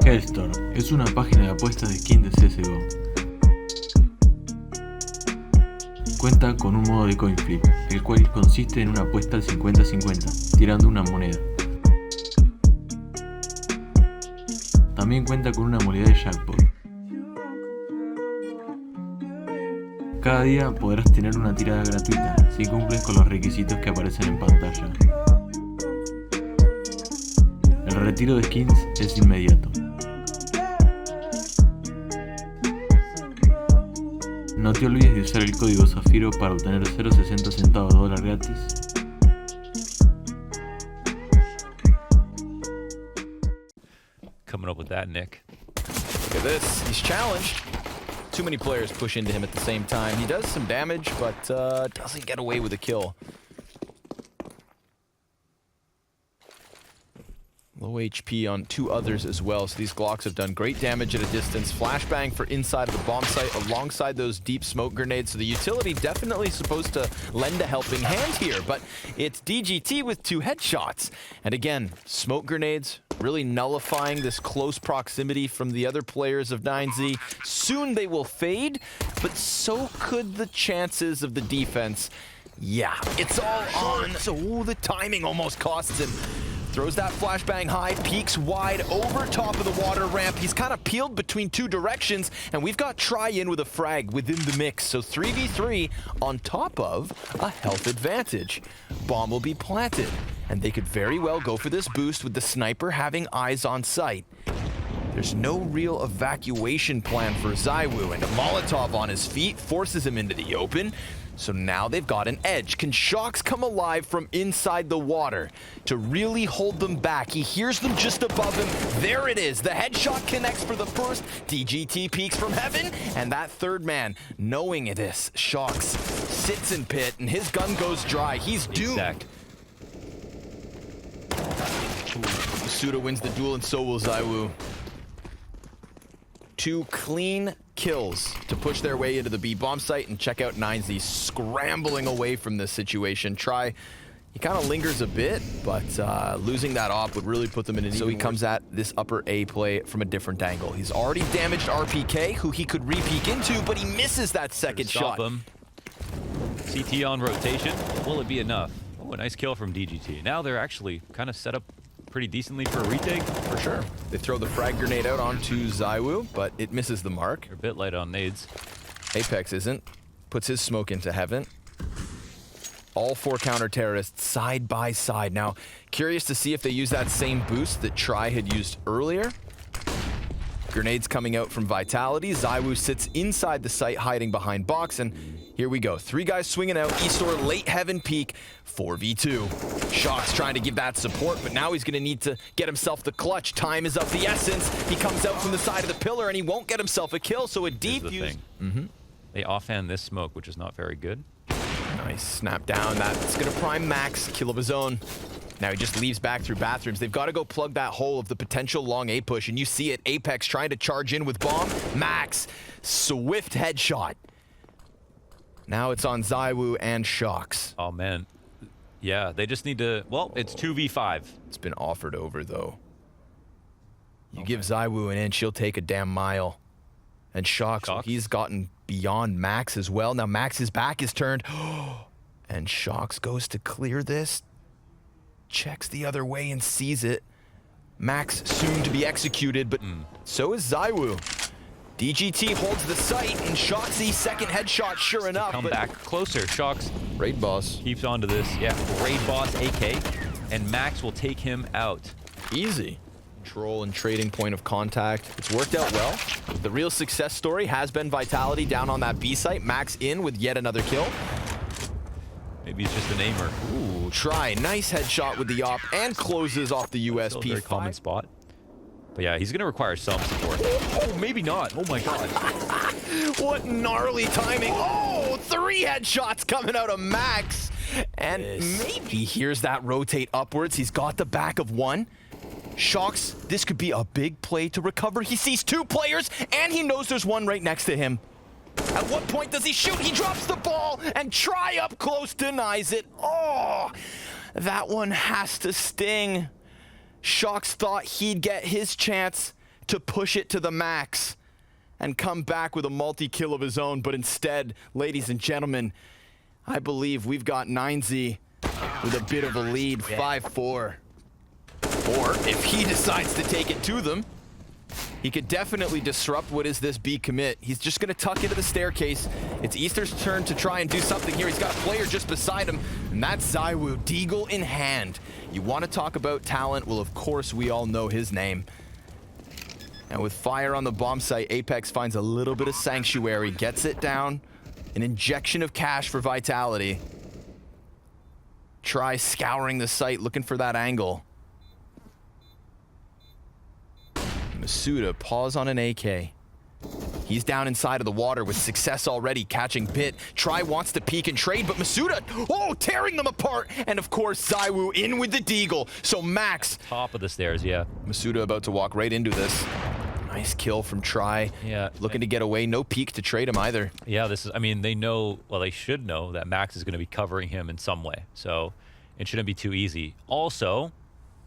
Hellstore es una página de apuestas de skin de CSGO. Cuenta con un modo de coin flip, el cual consiste en una apuesta al 50-50, tirando una moneda. También cuenta con una modalidad de jackpot. Cada día podrás tener una tirada gratuita si cumples con los requisitos que aparecen en pantalla. El retiro de skins es inmediato. No te olvides de usar el código ZAFIRO para obtener 0.60 centavos de dólar gratis. Coming up with that, Nick. Look at this. He's challenged. Too many players push into him at the same time. He does some damage, but doesn't get away with a kill. Low HP on two others as well, so these Glocks have done great damage at a distance. Flashbang for inside of the bomb site alongside those deep smoke grenades, so the utility definitely supposed to lend a helping hand here, but it's DGT with 2 headshots. And again, smoke grenades really nullifying this close proximity from the other players of 9Z. Soon they will fade, but so could the chances of the defense. Yeah, it's all on, so the timing almost costs him. Throws that flashbang high, peeks wide over top of the water ramp. He's kind of peeled between 2 directions, and we've got Try in with a frag within the mix. So 3v3 on top of a health advantage. Bomb will be planted, and they could very well go for this boost with the sniper having eyes on sight. There's no real evacuation plan for ZywOo, and a Molotov on his feet forces him into the open. So now they've got an edge. Can SHOX come alive from inside the water to really hold them back? He hears them just above him. There it is. The headshot connects for the first. DGT peeks from heaven. And that third man, knowing this, SHOX sits in pit and his gun goes dry. He's doomed. Exact. Suda wins the duel and so will ZywOo. 2 clean kills to push their way into the B bomb site, and check out 9Z scrambling away from this situation. Try, he kind of lingers a bit, but losing that op would really put them in an even. So he comes at this upper A play from a different angle. He's already damaged RPK, who he could re-peek into, but he misses that second shot. Him. CT on rotation. Will it be enough? Oh, a nice kill from DGT. Now they're actually kind of set up pretty decently for a retake. For sure. They throw the frag grenade out onto ZywOo, but it misses the mark. They're a bit light on nades. Apex isn't. Puts his smoke into heaven. All 4 counter-terrorists side by side. Now, curious to see if they use that same boost that Try had used earlier. Grenades coming out from Vitality. ZywOo sits inside the site, hiding behind box, and here we go. 3 guys swinging out. eStore late heaven peak. 4v2. SHOX trying to give that support, but now he's going to need to get himself the clutch. Time is of the essence. He comes out from the side of the pillar, and he won't get himself a kill, so a deep use. They offhand this smoke, which is not very good. Nice snap down. That's going to prime Max. Kill of his own. Now he just leaves back through bathrooms. They've got to go plug that hole of the potential long A push, and you see it. Apex trying to charge in with bomb. Max, swift headshot. Now it's on ZywOo and SHOX. Oh, man. Yeah, they just need to... Well, it's 2v5. It's been offered over, though. You give ZywOo an inch, she'll take a damn mile. And SHOX, he's gotten beyond Max as well. Now Max's back is turned. And SHOX goes to clear this. Checks the other way and sees it. Max soon to be executed, but so is ZywOo. DGT holds the site, and SHOX's second headshot, sure enough. Come back closer. SHOX. Raid boss. Keeps on to this. Yeah, raid boss AK. And Max will take him out. Easy. Control and trading point of contact. It's worked out well. The real success story has been Vitality down on that B site. Max in with yet another kill. Maybe he's just an aimer. Ooh, Try. Nice headshot with the op and closes off the USP. Still a very common spot. But yeah, he's going to require some support. Oh, maybe not. Oh my god. What gnarly timing. Oh, 3 headshots coming out of Max. And maybe here's that rotate upwards. He's got the back of 1. SHOX, this could be a big play to recover. He sees 2 players, and he knows there's 1 right next to him. At what point does he shoot? He drops the ball, and Try up close denies it. Oh, that one has to sting. SHOX thought he'd get his chance to push it to the max and come back with a multi-kill of his own, but instead, ladies and gentlemen, I believe we've got 9Z with a bit of a lead, 5-4. Or if he decides to take it to them, he could definitely disrupt what is this B commit. He's just going to tuck into the staircase. It's Easter's turn to try and do something here. He's got a player just beside him, and that's ZywOo, Deagle in hand. You want to talk about talent? Well, of course, we all know his name. And with fire on the bomb site, Apex finds a little bit of sanctuary, gets it down. An injection of cash for Vitality. Try scouring the site, looking for that angle. Masuda, pause on an AK. He's down inside of the water with success already, catching Bit. Try wants to peek and trade, but Masuda, oh, tearing them apart. And of course, ZywOo in with the Deagle. So Max. Top of the stairs, yeah. Masuda about to walk right into this. Nice kill from Try. Yeah. Looking to get away. No peek to trade him either. Yeah, this is, I mean, they know, well, they should know that Max is going to be covering him in some way. So it shouldn't be too easy. Also,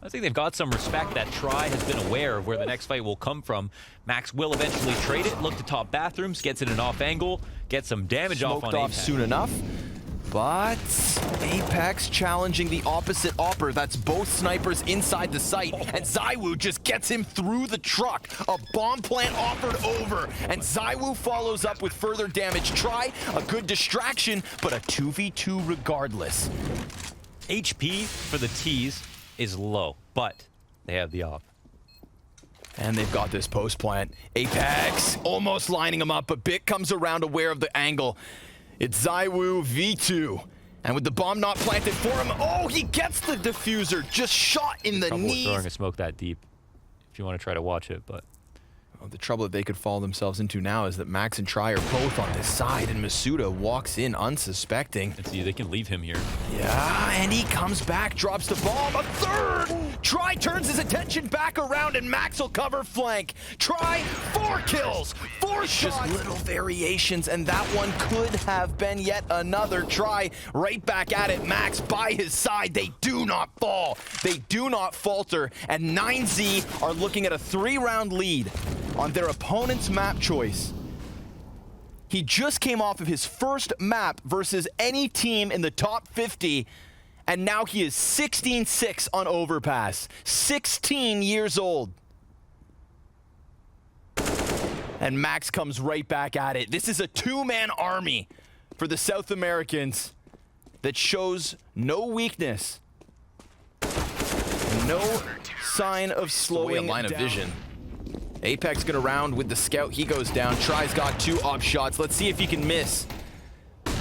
I think they've got some respect that Try has been aware of where the next fight will come from. Max will eventually trade it, look to top bathrooms, gets it in off angle, gets some damage off on Apex. Soon enough. But Apex challenging the opposite opper. That's both snipers inside the site. And ZywOo just gets him through the truck. A bomb plant offered over. And ZywOo follows up with further damage. Try a good distraction, but a 2v2 regardless. HP for the T's is low, but they have the op. And they've got this post plant. Apex almost lining him up, but Bit comes around aware of the angle. It's ZywOo V2. And with the bomb not planted for him, oh, he gets the diffuser, just shot in the knees. Throwing a smoke that deep, if you want to try to watch it, but. Well, the trouble that they could fall themselves into now is that Max and Try are both on this side, and Masuda walks in unsuspecting. And see, they can leave him here. Yeah, and he comes back, drops the bomb, a third! Try turns his attention back around, and Max will cover flank. Try, 4 kills, 4 shots. Just little variations, and that one could have been yet another Try. Right back at it, Max by his side. They do not fall. They do not falter, and 9Z are looking at a 3-round lead on their opponent's map choice. He just came off of his first map versus any team in the top 50, and now he is 16-6 on Overpass. 16 years old. And Max comes right back at it. This is a 2-man army for the South Americans that shows no weakness. No sign of slowing line of vision. Apex gonna round with the scout. He goes down. Try's got 2 op shots. Let's see if he can miss.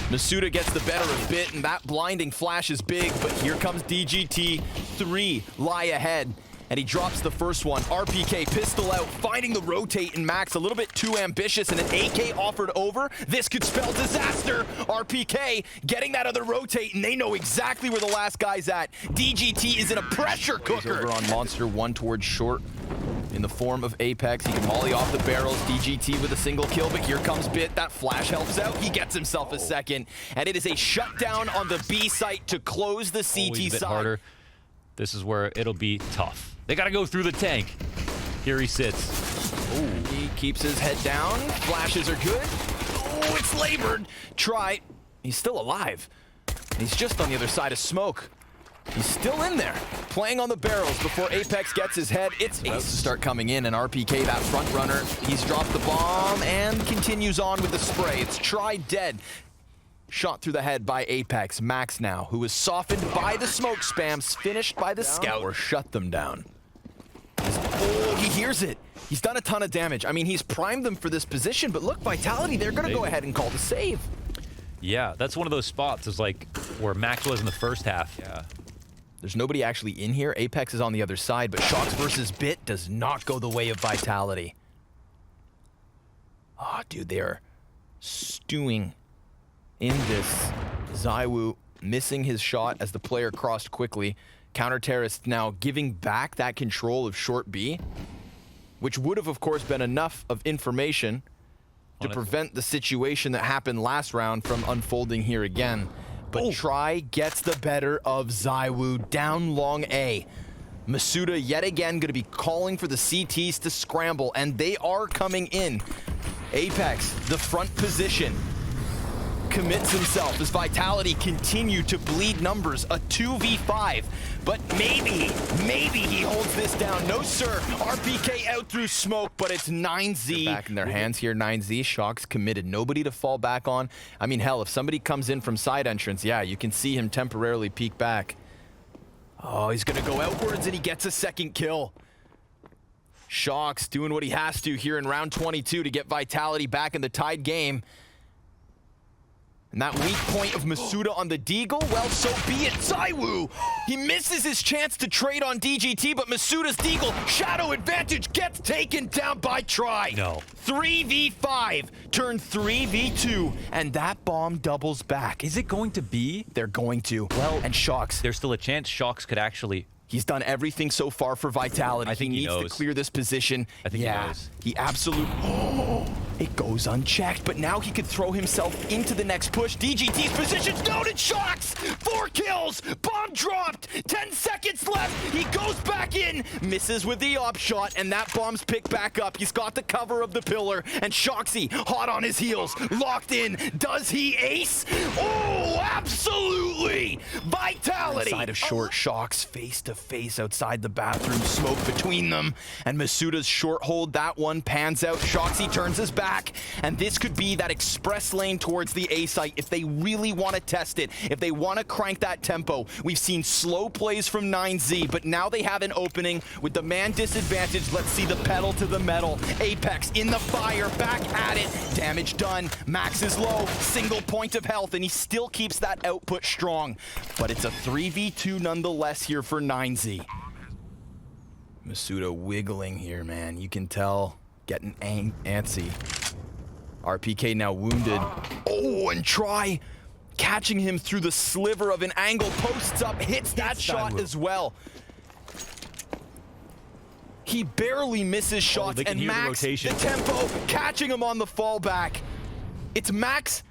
Masuda gets the better of Bit, and that blinding flash is big, but here comes DGT. 3 lie ahead, and he drops the first one. RPK pistol out, finding the rotate in Max. A little bit too ambitious, and an AK offered over. This could spell disaster. RPK getting that other rotate, and they know exactly where the last guy's at. DGT is in a pressure cooker. Over on Monster, 1 towards short. In the form of Apex, he can molly off the barrels. DGT with a single kill, but here comes Bit. That flash helps out. He gets himself a second, and it is a shutdown on the B site to close the CT Always a bit side. harder. This is where it'll be tough. They gotta go through the tank. Here he sits. Ooh, he keeps his head down. Flashes are good. Oh, it's labored. Try. He's still alive. He's just on the other side of smoke. He's still in there, playing on the barrels before Apex gets his head. It's Ace to start coming in, and RPK, that front runner, he's dropped the bomb and continues on with the spray. It's Try dead. Shot through the head by Apex. Max now, who is softened by the smoke spams, finished by the scout, or shut them down. Oh, he hears it. He's done a ton of damage. I mean, he's primed them for this position, but look, Vitality, they're going to go ahead and call the save. Yeah, that's one of those spots is like where Max was in the first half. Yeah. There's nobody actually in here. Apex is on the other side, but SHOX versus Bit does not go the way of Vitality. Oh, dude, they are stewing in this. ZywOo missing his shot as the player crossed quickly. Counter-terrorist now giving back that control of short B, which would have, of course, been enough of information to prevent the situation that happened last round from unfolding here again. But Try gets the better of ZywOo down long A. Masuda yet again going to be calling for the CTs to scramble, and they are coming in. Apex, the front position, commits himself as Vitality continue to bleed numbers. A 2v5, but maybe he holds this down. No sir, RPK out through smoke, but it's 9Z. They're back in their hands here. 9Z, SHOX committed, nobody to fall back on. I mean, hell, if somebody comes in from side entrance, yeah, you can see him temporarily peek back. Oh, he's gonna go outwards and he gets a second kill. SHOX doing what he has to here in round 22 to get Vitality back in the tied game. And that weak point of Masuda on the Deagle, well, so be it. ZywOo, he misses his chance to trade on DGT, but Masuda's Deagle, shadow advantage, gets taken down by Try. No. 3v5 turned 3v2, and that bomb doubles back. Is it going to be? They're going to. Well, and SHOX. There's still a chance SHOX could actually... He's done everything so far for Vitality. I think he needs to clear this position. I think he knows. He absolutely... Oh, it goes unchecked, but now he could throw himself into the next push. DGT's position's noted. SHOX! 4 kills! Bomb dropped! 10 seconds left! He goes back in! Misses with the op shot, and that bomb's picked back up. He's got the cover of the pillar, and SHOXy, hot on his heels, locked in. Does he ace? Oh, absolutely! Vitality! Inside of short, SHOX face to face outside the bathroom, smoke between them, and Masuda's short hold, that one pans out. SHOXy turns his back, and this could be that express lane towards the A site if they really want to test it, if they want to crank that tempo. We've seen slow plays from 9Z, but now they have an opening with the man disadvantage. Let's see the pedal to the metal. Apex in the fire, back at it, damage done. Max is low, single point of health, and he still keeps that output strong, but it's a 3v2 nonetheless here for 9Z. Masuda wiggling here, man. You can tell, getting antsy. RPK now wounded. Oh, and Try catching him through the sliver of an angle, posts up, hits that shot as well. He barely misses shots, and Max, the tempo, catching him on the fallback. It's Max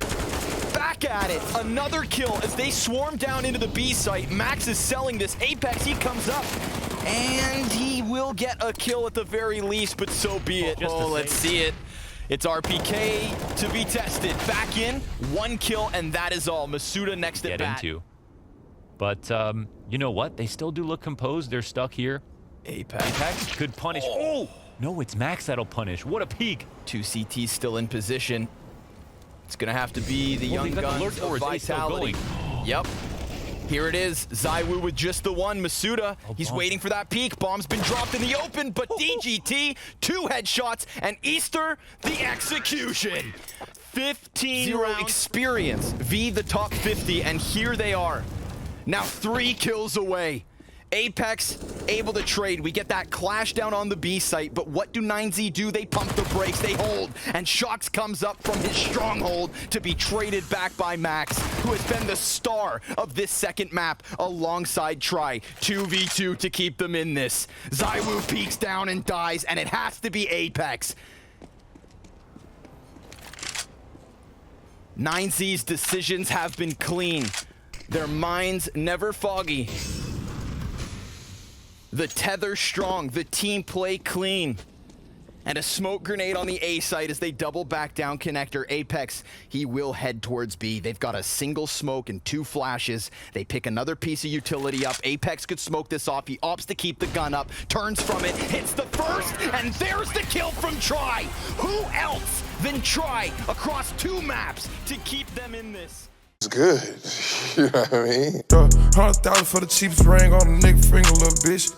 back at it. Another kill as they swarm down into the B site. Max is selling this. Apex, he comes up, and he will get a kill at the very least, but so be it. Oh, let's see it. It's RPK to be tested. Back in, 1 kill, and that is all. Masuda next at bat. But you know what? They still do look composed. They're stuck here. Apex could punish. Oh! No, it's Max that'll punish. What a peek. 2 CTs still in position. It's gonna have to be the young guns of Vitality. Yep. Here it is. ZywOo with just the one. Masuda, he's waiting for that peek. Bomb's been dropped in the open, but DGT, 2 headshots, and Easter, the execution. 15 round experience, V the top 50, and here they are. Now 3 kills away. Apex able to trade. We get that clash down on the B site, but what do 9Z do? They pump the brakes, they hold, and SHOX comes up from his stronghold to be traded back by Max, who has been the star of this second map alongside Try. 2v2 to keep them in this. ZywOo peeks down and dies, and it has to be Apex. 9Z's decisions have been clean. Their minds never foggy. The tether strong, the team play clean. And a smoke grenade on the A site as they double back down connector. Apex, he will head towards B. They've got a single smoke and 2 flashes. They pick another piece of utility up. Apex could smoke this off. He opts to keep the gun up, turns from it, hits the first, and there's the kill from Try. Who else than Try across 2 maps to keep them in this? It's good, you know what I mean? 100,000 for the cheapest ring on a nigga finger, little bitch.